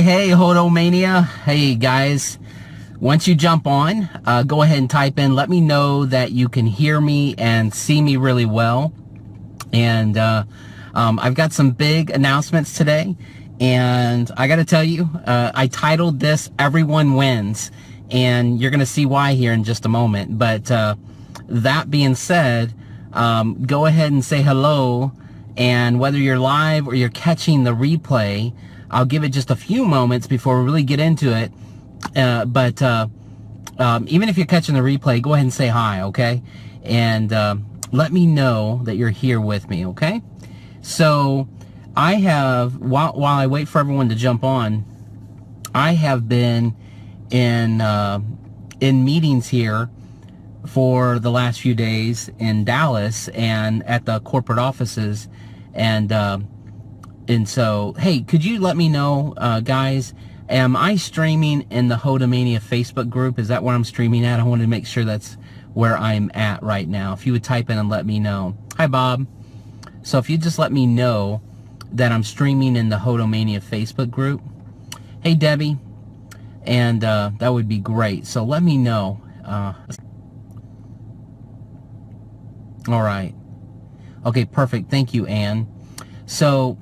Hey, Hodomania. Hey, guys. Once you jump on, go ahead and type in, let me know that you can hear me and see me really well. And I've got some big announcements today. And I got to tell you, I titled this Everyone Wins. And you're going to see why here in just a moment. But that being said, go ahead and say hello. And whether you're live or you're catching the replay, I'll give it just a few moments before we really get into it. But even if you're catching the replay, go ahead and say hi, okay? And let me know that you're here with me, okay? So I have, while I wait for everyone to jump on, I have been in meetings here for the last few days in Dallas and at the corporate offices. And so, hey, could you let me know, guys, am I streaming in the Hodomania Facebook group? Is that where I'm streaming at? I wanted to make sure that's where I'm at right now. If you would type in and let me know. Hi, Bob. So if you just let me know that I'm streaming in the Hodomania Facebook group. Hey, Debbie. And that would be great. So let me know. All right. Okay, perfect. Thank you, Ann. So...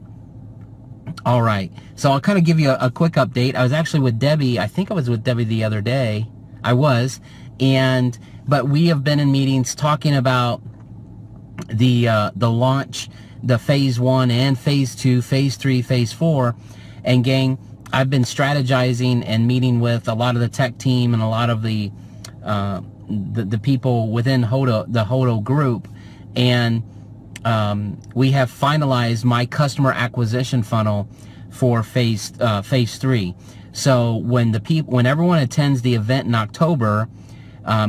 all right, so I'll kind of give you a quick update. I was actually with Debbie. I think I was with Debbie the other day. I was, but we have been in meetings talking about the launch, the phase 1 and phase 2, phase 3, phase 4, and gang, I've been strategizing and meeting with a lot of the tech team and a lot of the people within the Hodo group, and we have finalized my customer acquisition funnel for phase 3. So when everyone attends the event in October,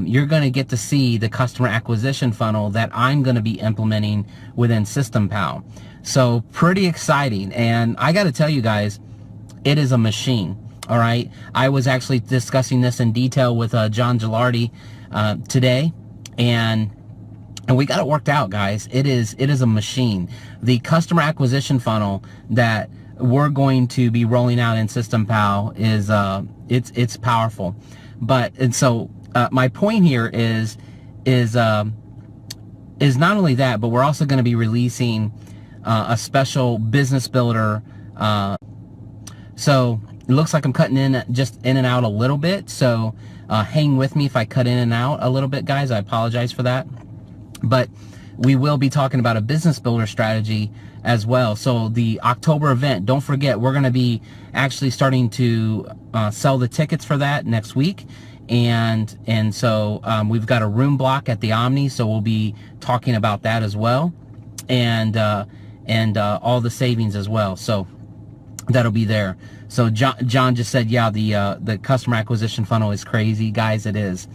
you're going to get to see the customer acquisition funnel that I'm going to be implementing within SystemPal. So pretty exciting. And I got to tell you guys, it is a machine. All right. I was actually discussing this in detail with John Gilardi today, and we got it worked out, guys. It is a machine. The customer acquisition funnel that we're going to be rolling out in SystemPal is it's powerful. And so my point here is not only that, but we're also going to be releasing a special business builder. So it looks like I'm cutting in and out a little bit. So hang with me if I cut in and out a little bit, guys. I apologize for that. But we will be talking about a business builder strategy as well. So the October event, don't forget, we're going to be actually starting to sell the tickets for that next week. And so we've got a room block at the Omni, so we'll be talking about that as well. And all the savings as well. So that'll be there. So John just said, yeah, the customer acquisition funnel is crazy. Guys, it is.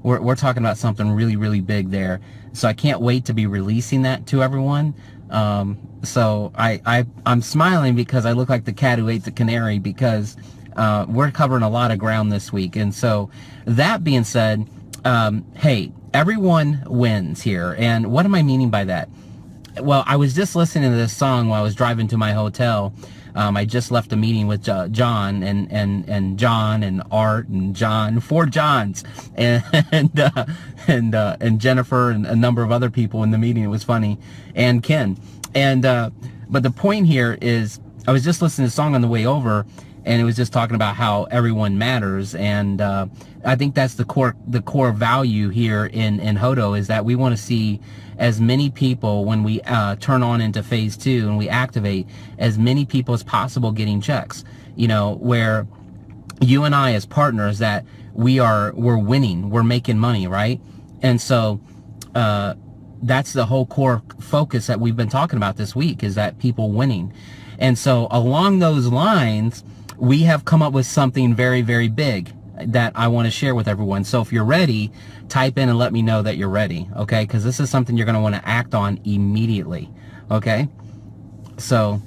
We're talking about something really, really big there. So I can't wait to be releasing that to everyone. So I'm smiling because I look like the cat who ate the canary, because we're covering a lot of ground this week. And so that being said, hey, everyone wins here. And what am I meaning by that? Well, I was just listening to this song while I was driving to my hotel. I just left a meeting with John and John and Art and John, 4 Johns, and Jennifer and a number of other people in the meeting. It was funny, and Ken. But the point here is, I was just listening to the song on the way over, and it was just talking about how everyone matters. And I think that's the core value here in Hodo, is that we want to see as many people, when we turn on into phase 2 and we activate, as many people as possible getting checks, where you and I as partners, that we're winning, we're making money, right? And so that's the whole core focus that we've been talking about this week, is that people winning. And so along those lines, we have come up with something very, very big that I want to share with everyone. So if you're ready, type in and let me know that you're ready, okay? Because this is something you're going to want to act on immediately, okay? So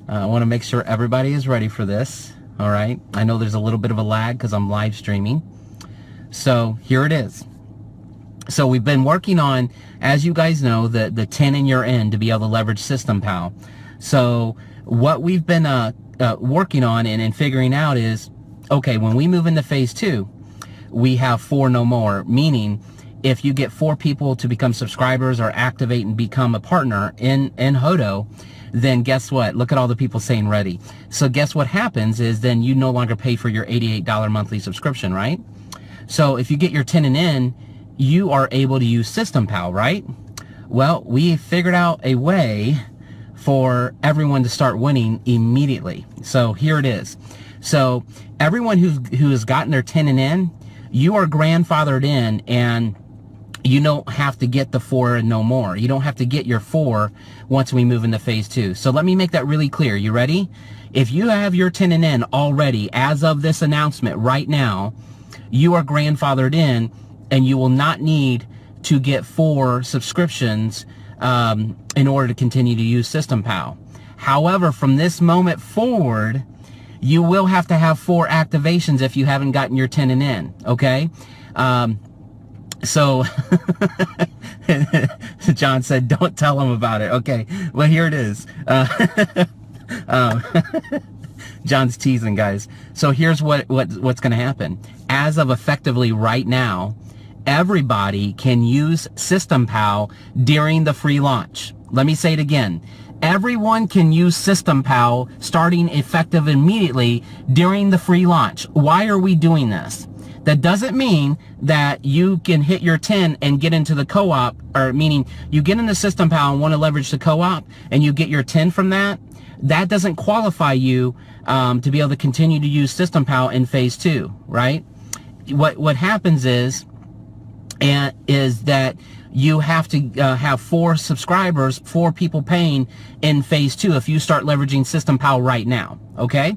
I want to make sure everybody is ready for this, all right? I know there's a little bit of a lag because I'm live streaming. So here it is. So we've been working on, as you guys know, the 10 in your end to be able to leverage SystemPal. So what we've been working on and figuring out is, okay, when we move into phase 2, we have 4 no more, meaning if you get 4 people to become subscribers or activate and become a partner in Hodo, then guess what? Look at all the people saying ready. So guess what happens is then you no longer pay for your $88 monthly subscription, right? So if you get your 10 and in, you are able to use System Pal, right? Well, we figured out a way for everyone to start winning immediately. So here it is. So everyone who has gotten their 10 and in, you are grandfathered in, and you don't have to get the 4 and no more. You don't have to get your 4 once we move into phase 2. So let me make that really clear. You ready? If you have your 10 and in already, as of this announcement right now, you are grandfathered in, and you will not need to get 4 subscriptions in order to continue to use System Pal. However, from this moment forward, you will have to have 4 activations if you haven't gotten your 10 and in, okay? So John said, don't tell him about it. Okay, well, here it is. John's teasing, guys. So here's what's going to happen. As of effectively right now, everybody can use System Pal during the free launch. Let me say it again. Everyone can use System Pal starting effective immediately during the free launch. Why are we doing this? That doesn't mean that you can hit your 10 and get into the co-op, or meaning you get into System Pal and want to leverage the co-op and you get your 10 from that. That doesn't qualify you to be able to continue to use System Pal in phase 2, right? What happens is that you have to have 4 subscribers, 4 people paying in phase 2 if you start leveraging System Pal right now, okay?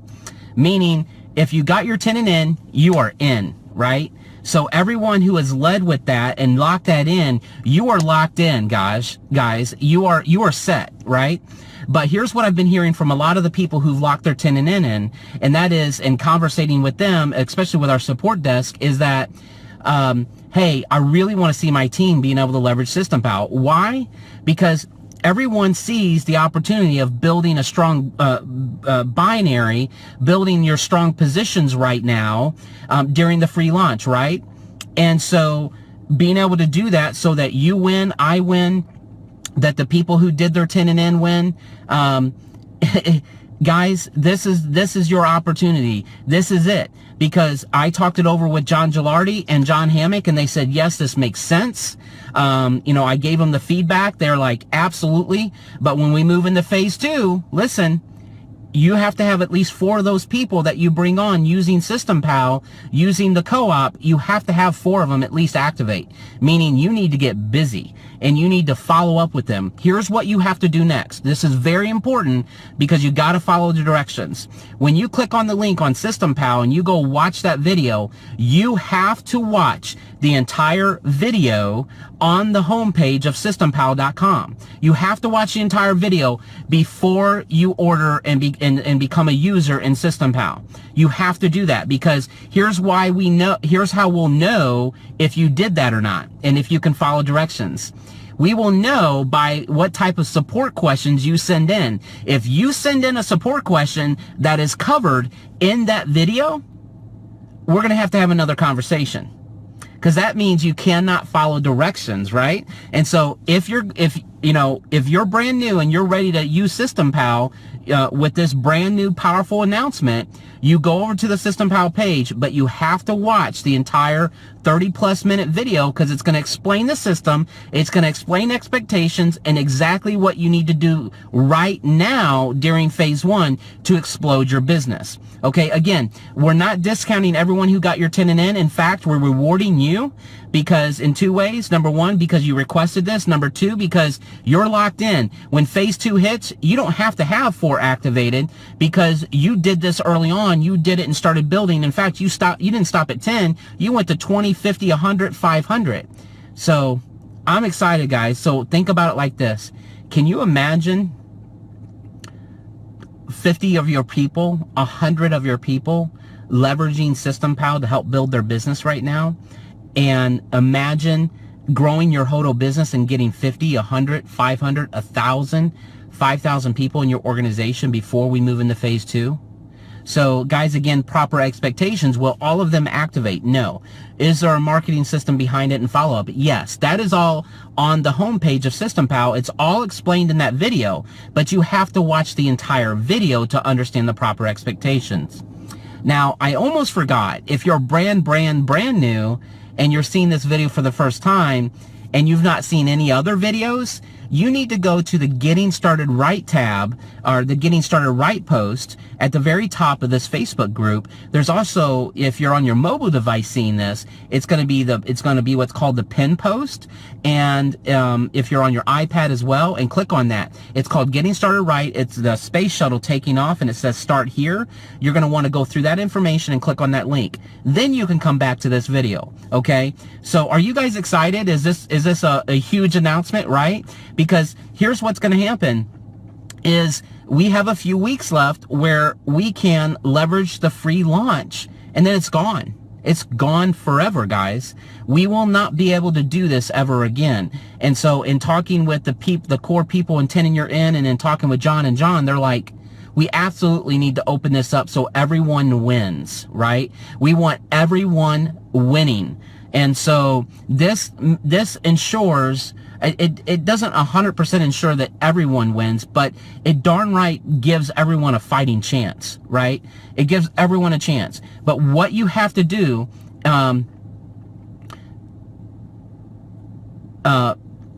Meaning, if you got your 10 and in, you are in, right? So everyone who has led with that and locked that in, you are locked in, guys. You are set, right? But here's what I've been hearing from a lot of the people who've locked their 10 and in, and that is, in conversating with them, especially with our support desk, is that, hey, I really want to see my team being able to leverage System Pal. Why? Because everyone sees the opportunity of building a strong binary, building your strong positions right now during the free launch, right? And so being able to do that so that you win, I win, that the people who did their 10 and in win, guys, this is your opportunity. This is it. Because I talked it over with John Gilardi and John Hammock, and they said, yes, this makes sense. I gave them the feedback. They're like, absolutely. But when we move into phase 2, listen, you have to have at least 4 of those people that you bring on using System Pal, using the co-op. You have to have 4 of them at least activate, meaning you need to get busy and you need to follow up with them. Here's what you have to do next. This is very important because you got to follow the directions. When you click on the link on System Pal and you go watch that video, you have to watch the entire video on the homepage of SystemPal.com. You have to watch the entire video before you order and become a user in System Pal. You have to do that because here's why we know. Here's how we'll know if you did that or not, and if you can follow directions. We will know by what type of support questions you send in. If you send in a support question that is covered in that video, we're going to have another conversation. Because that means you cannot follow directions, right? And so if you're brand new and you're ready to use System Pal with this brand new powerful announcement, you go over to the System Pal page, but you have to watch the entire 30+ minute video because it's going to explain the system, it's going to explain expectations and exactly what you need to do right now during phase 1 to explode your business. Okay, again, we're not discounting everyone who got your 10 and in. In fact, we're rewarding you because in 2 ways. Number 1, because you requested this. Number 2, because you're locked in. When phase 2 hits, you don't have to have 4 activated because you did this early on. You did it and started building. In fact, you didn't stop at 10. You went to 20, 50, 100, 500. So I'm excited, guys. So think about it like this. Can you imagine 50 of your people, 100 of your people leveraging System Pal to help build their business right now? And imagine growing your Hodo business and getting 50, 100, 500, 1,000, 5,000 people in your organization before we move into phase 2. So guys, again, proper expectations. Will all of them activate? No. Is there a marketing system behind it and follow-up? Yes. That is all on the homepage of System Pal. It's all explained in that video, but you have to watch the entire video to understand the proper expectations. Now, I almost forgot, if you're brand new and you're seeing this video for the first time and you've not seen any other videos, you need to go to the Getting Started Right tab, or the Getting Started Right post at the very top of this Facebook group. There's also, if you're on your mobile device seeing this, it's going to be what's called the pin post. And if you're on your iPad as well, and click on that, it's called Getting Started Right. It's the space shuttle taking off, and it says start here. You're going to want to go through that information and click on that link. Then you can come back to this video. Okay. So are you guys excited? Is this a huge announcement, right? Because here's what's going to happen is we have a few weeks left where we can leverage the free launch, and then it's gone. It's gone forever, guys. We will not be able to do this ever again. And so in talking with the core people in 10 and you're in, and in talking with John and John, they're like, we absolutely need to open this up so everyone wins, right? We want everyone winning. And so this ensures, it doesn't 100% ensure that everyone wins, but it darn right gives everyone a fighting chance, right? It gives everyone a chance. But what you have to do,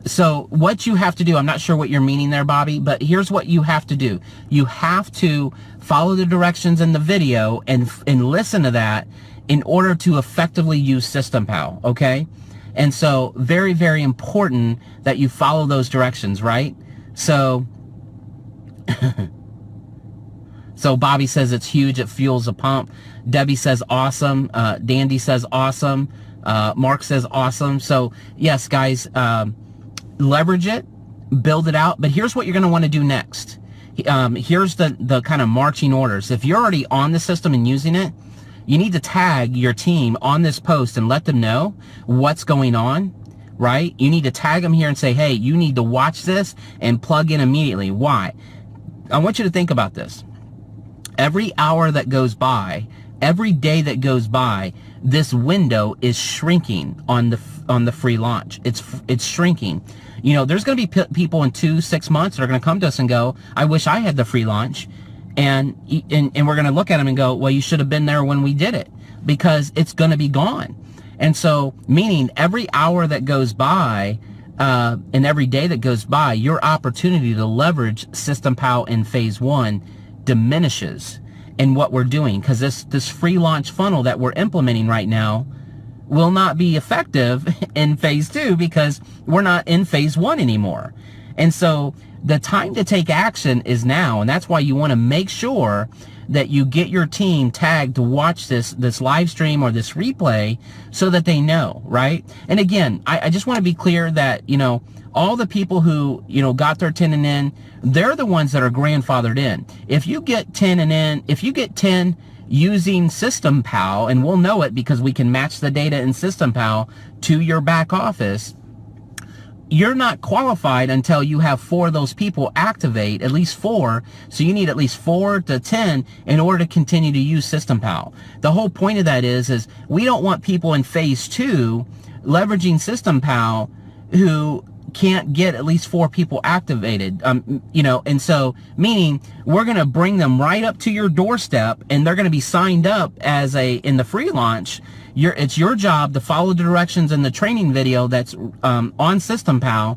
so what you have to do, I'm not sure what you're meaning there, Bobby, but here's what you have to do. You have to follow the directions in the video and listen to that in order to effectively use System Pal, okay? And so very, very important that you follow those directions, right? So, so Bobby says it's huge. It fuels a pump. Debbie says awesome. Dandy says awesome. Mark says awesome. So yes, guys, leverage it, build it out. But here's what you're going to want to do next. Here's the kind of marching orders. If you're already on the system and using it, you need to tag your team on this post and let them know what's going on, right? You need to tag them here and say, hey, you need to watch this and plug in immediately. Why? I want you to think about this. Every hour that goes by, every day that goes by, this window is shrinking on the free launch. It's shrinking. You know, there's going to be people in 2-6 months that are going to come to us and go, I wish I had the free launch. And we're going to look at them and go, well, you should have been there when we did it, because it's going to be gone. And so, meaning every hour that goes by, and every day that goes by, your opportunity to leverage System Pal in phase 1 diminishes in what we're doing, because this free launch funnel that we're implementing right now will not be effective in phase 2 because we're not in phase 1 anymore. And so the time to take action is now, and that's why you want to make sure that you get your team tagged to watch this live stream or this replay so that they know, right? And again, I just want to be clear that, you know, all the people who, you know, got their 10 and in, they're the ones that are grandfathered in. If you get 10 and in, if you get 10 using System Pal, and we'll know it because we can match the data in System Pal to your back office, you're not qualified until you have 4 of those people activate, at least 4. So you need at least 4 to 10 in order to continue to use System Pal. The whole point of that is we don't want people in phase 2 leveraging System Pal who can't get at least 4 people activated, you know, and so meaning we're going to bring them right up to your doorstep, and they're going to be signed up as in the free launch. It's your job to follow the directions in the training video that's on System Pal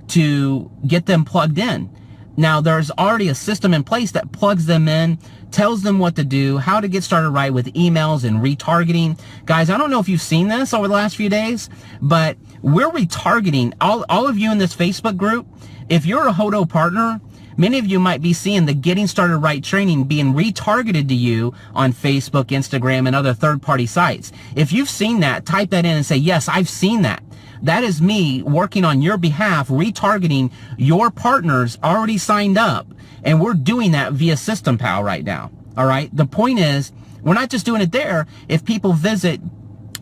to get them plugged in. Now, there's already a system in place that plugs them in, tells them what to do, how to get started right with emails and retargeting. Guys, I don't know if you've seen this over the last few days, but we're retargeting all of you in this Facebook group. If you're a Hodo partner, many of you might be seeing the Getting Started Right training being retargeted to you on Facebook, Instagram, and other third-party sites. If you've seen that, type that in and say, yes, I've seen that. That is me working on your behalf, retargeting your partners already signed up. And we're doing that via System Pal right now. All right. The point is, we're not just doing it there. If people visit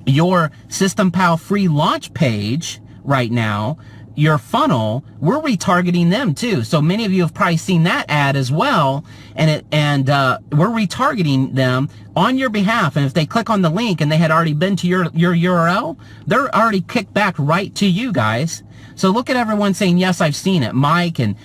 your System Pal free launch page right now, your funnel, we're retargeting them too. So many of you have probably seen that ad as well, and we're retargeting them on your behalf. And if they click on the link and they had already been to your URL, they're already kicked back right to you guys. So look at everyone saying, yes, I've seen it. Mike and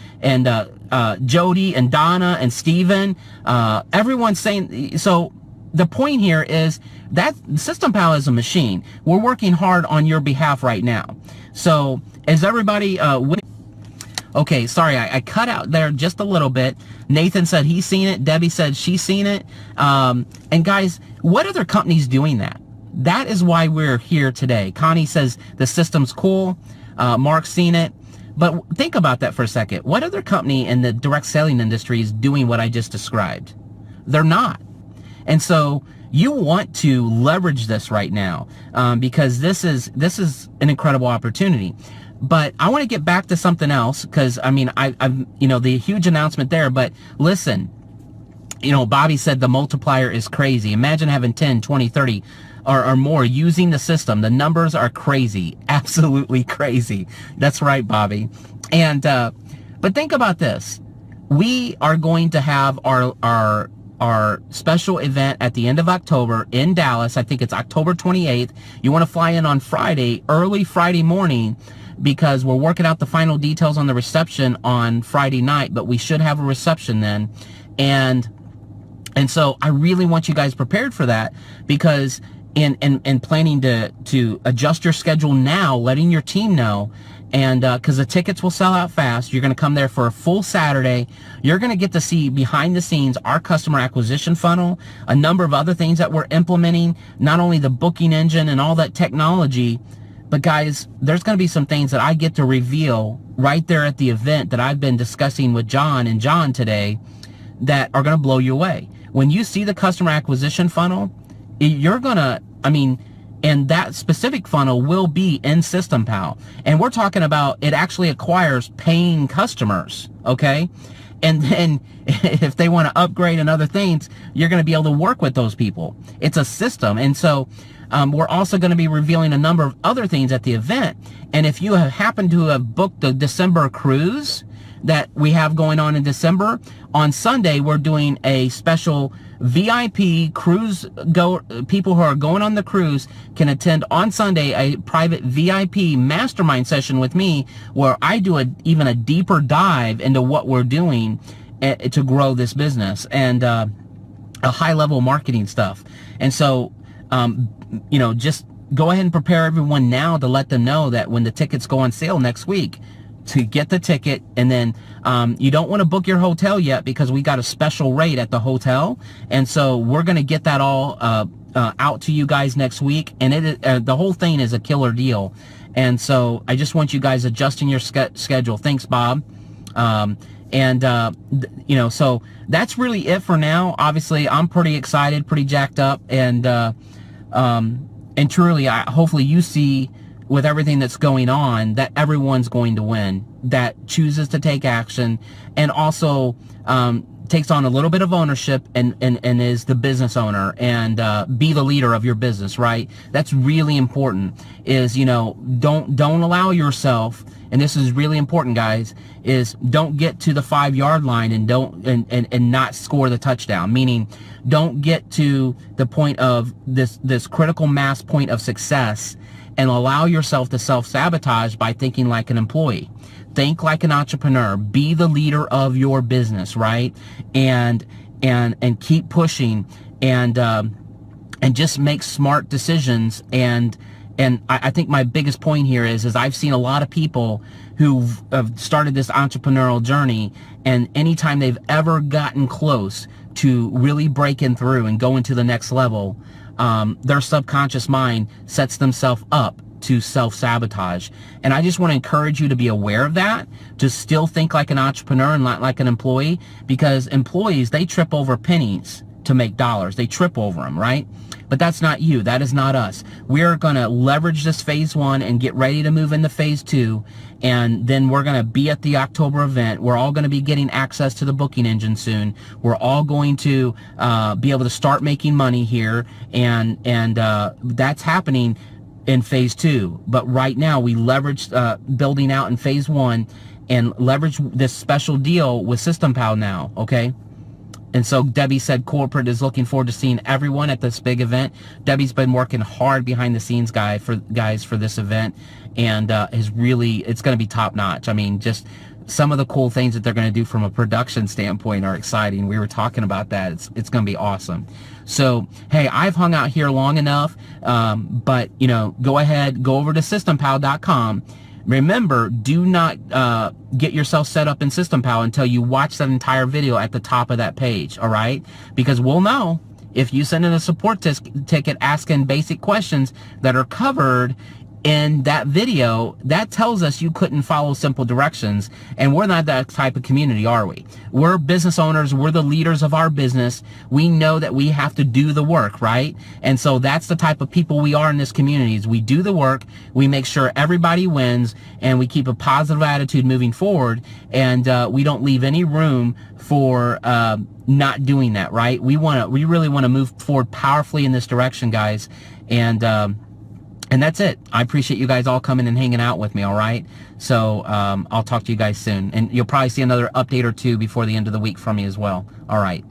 Jody and Donna and Steven, everyone's saying. So the point here is that System Pal is a machine. We're working hard on your behalf right now. So is everybody, okay, sorry, I cut out there just a little bit. Nathan said he's seen it. Debbie said she's seen it. And guys, what other company's doing that? That is why we're here today. Connie says the system's cool. Mark's seen it. But think about that for a second. What other company in the direct selling industry is doing what I just described? They're not. And so you want to leverage this right now, because this is an incredible opportunity. But I want to get back to something else, because I mean, I've the huge announcement there. But listen, Bobby said the multiplier is crazy. Imagine having 10, 20, 30 or more using the system. The numbers are crazy, absolutely crazy. That's right, Bobby. And but think about this. We are going to have our special event at the end of October in Dallas. I think it's October 28th. You want to fly in on Friday, early Friday morning, because we're working out the final details on the reception on Friday night, but we should have a reception then. And so I really want you guys prepared for that, because in planning to adjust your schedule now, letting your team know. And because the tickets will sell out fast. You're going to come there for a full Saturday. You're going to get to see behind the scenes our customer acquisition funnel, a number of other things that we're implementing, not only the booking engine and all that technology, but guys, there's going to be some things that I get to reveal right there at the event that I've been discussing with John and John today that are going to blow you away. When you see the customer acquisition funnel, you're going to, and that specific funnel will be in System Pal. And we're talking about it actually acquires paying customers, okay? And then if they want to upgrade and other things, you're going to be able to work with those people. It's a system. And so we're also going to be revealing a number of other things at the event. And if you have happened to have booked the December cruise that we have going on in December, on Sunday we're doing a special VIP cruise. People who are going on the cruise can attend on Sunday a private VIP mastermind session with me, where I do even a deeper dive into what we're doing to grow this business, and a high level marketing stuff. And so just go ahead and prepare everyone now to let them know that when the tickets go on sale next week, to get the ticket. And then you don't want to book your hotel yet, because we got a special rate at the hotel. And so we're going to get that all out to you guys next week. And the whole thing is a killer deal. And so I just want you guys adjusting your schedule. Thanks, Bob. So that's really it for now. Obviously, I'm pretty excited, pretty jacked up. And truly, hopefully you see with everything that's going on that everyone's going to win, that chooses to take action, and also takes on a little bit of ownership and is the business owner, and be the leader of your business, right? That's really important. Is, don't allow yourself, and this is really important, guys, is don't get to the 5-yard line and not score the touchdown. Meaning, don't get to the point of this critical mass point of success and allow yourself to self-sabotage by thinking like an employee. Think like an entrepreneur. Be the leader of your business, right? And keep pushing, and just make smart decisions. And I think my biggest point here is I've seen a lot of people who have started this entrepreneurial journey, and anytime they've ever gotten close to really breaking through and going to the next level, their subconscious mind sets themselves up to self-sabotage. And I just want to encourage you to be aware of that, to still think like an entrepreneur and not like an employee, because employees, they trip over pennies to make dollars. They trip over them, right? But that's not you. That is not us. We're going to leverage this phase 1 and get ready to move into phase 2. And then we're going to be at the October event. We're all going to be getting access to the booking engine soon. We're all going to be able to start making money here. And that's happening in phase 2. But right now we leverage building out in phase 1 and leverage this special deal with System Pal now, okay? And so Debbie said corporate is looking forward to seeing everyone at this big event. Debbie's been working hard behind the scenes, guys, for this event, and is really, it's going to be top notch. I mean, just some of the cool things that they're going to do from a production standpoint are exciting. We were talking about that. It's going to be awesome. So, hey, I've hung out here long enough, but, you know, go ahead, go over to SystemPal.com. Remember, do not get yourself set up in System Pal until you watch that entire video at the top of that page, all right? Because we'll know if you send in a support ticket asking basic questions that are covered in that video, that tells us you couldn't follow simple directions, and we're not that type of community, are we? We're business owners, we're the leaders of our business. We know that we have to do the work, right? And so that's the type of people we are in this community. Is we do the work, we make sure everybody wins, and we keep a positive attitude moving forward, and we don't leave any room for not doing that, right? We really want to move forward powerfully in this direction, guys, and that's it. I appreciate you guys all coming and hanging out with me, all right? So I'll talk to you guys soon. And you'll probably see another update or two before the end of the week from me as well. All right.